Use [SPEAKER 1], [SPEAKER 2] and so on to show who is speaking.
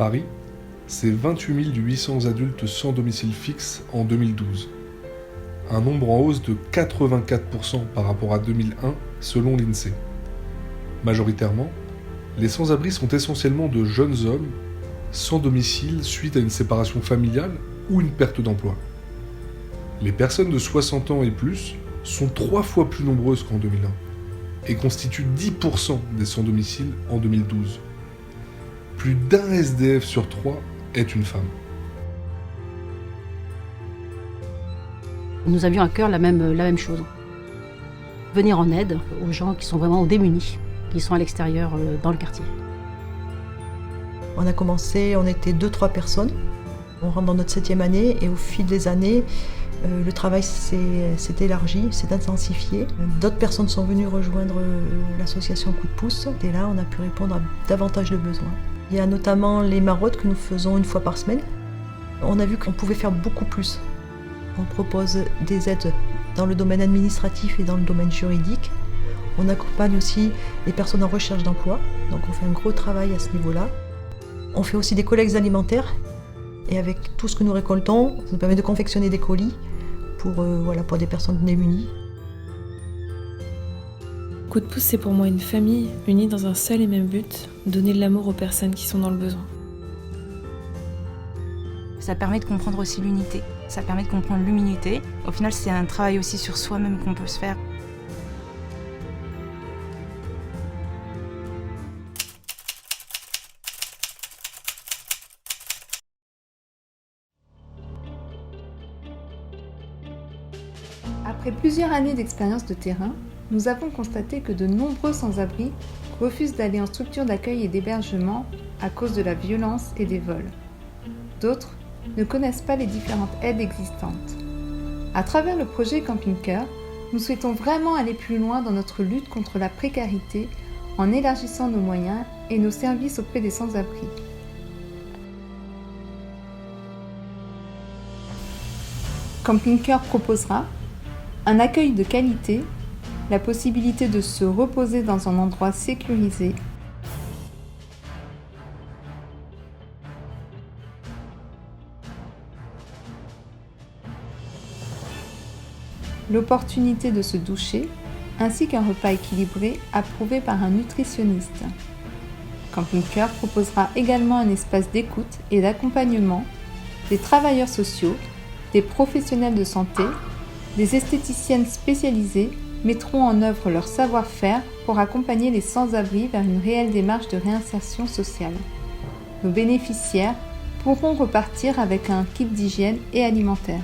[SPEAKER 1] Paris, c'est 28 800 adultes sans domicile fixe en 2012. Un nombre en hausse de 84% par rapport à 2001 selon l'INSEE. Majoritairement, les sans-abri sont essentiellement de jeunes hommes sans domicile suite à une séparation familiale ou une perte d'emploi. Les personnes de 60 ans et plus sont 3 fois plus nombreuses qu'en 2001 et constituent 10% des sans-domicile en 2012. Plus d'un SDF sur 3 est une femme.
[SPEAKER 2] Nous avions à cœur la même chose. Venir en aide aux gens qui sont vraiment démunis, qui sont à l'extérieur dans le quartier.
[SPEAKER 3] On a commencé, on était 2-3 personnes. On rentre dans notre 7e année et au fil des années, le travail s'est élargi, s'est intensifié. D'autres personnes sont venues rejoindre l'association Coup de pouce et là on a pu répondre à davantage de besoins. Il y a notamment les maraudes que nous faisons une fois par semaine. On a vu qu'on pouvait faire beaucoup plus. On propose des aides dans le domaine administratif et dans le domaine juridique. On accompagne aussi les personnes en recherche d'emploi, donc on fait un gros travail à ce niveau-là. On fait aussi des collectes alimentaires et avec tout ce que nous récoltons, ça nous permet de confectionner des colis pour des personnes démunies.
[SPEAKER 4] Coup de pouce, c'est pour moi une famille unie dans un seul et même but, donner de l'amour aux personnes qui sont dans le besoin.
[SPEAKER 5] Ça permet de comprendre aussi l'unité, ça permet de comprendre l'humilité. Au final, c'est un travail aussi sur soi-même qu'on peut se faire.
[SPEAKER 6] Après plusieurs années d'expérience de terrain, nous avons constaté que de nombreux sans-abri refusent d'aller en structure d'accueil et d'hébergement à cause de la violence et des vols. D'autres ne connaissent pas les différentes aides existantes. À travers le projet Camping Cœur, nous souhaitons vraiment aller plus loin dans notre lutte contre la précarité en élargissant nos moyens et nos services auprès des sans-abri. Camping Cœur proposera un accueil de qualité, la possibilité de se reposer dans un endroit sécurisé, l'opportunité de se doucher, ainsi qu'un repas équilibré approuvé par un nutritionniste. Camping Cœur proposera également un espace d'écoute et d'accompagnement, des travailleurs sociaux, des professionnels de santé, des esthéticiennes spécialisées mettront en œuvre leur savoir-faire pour accompagner les sans-abri vers une réelle démarche de réinsertion sociale. Nos bénéficiaires pourront repartir avec un kit d'hygiène et alimentaire.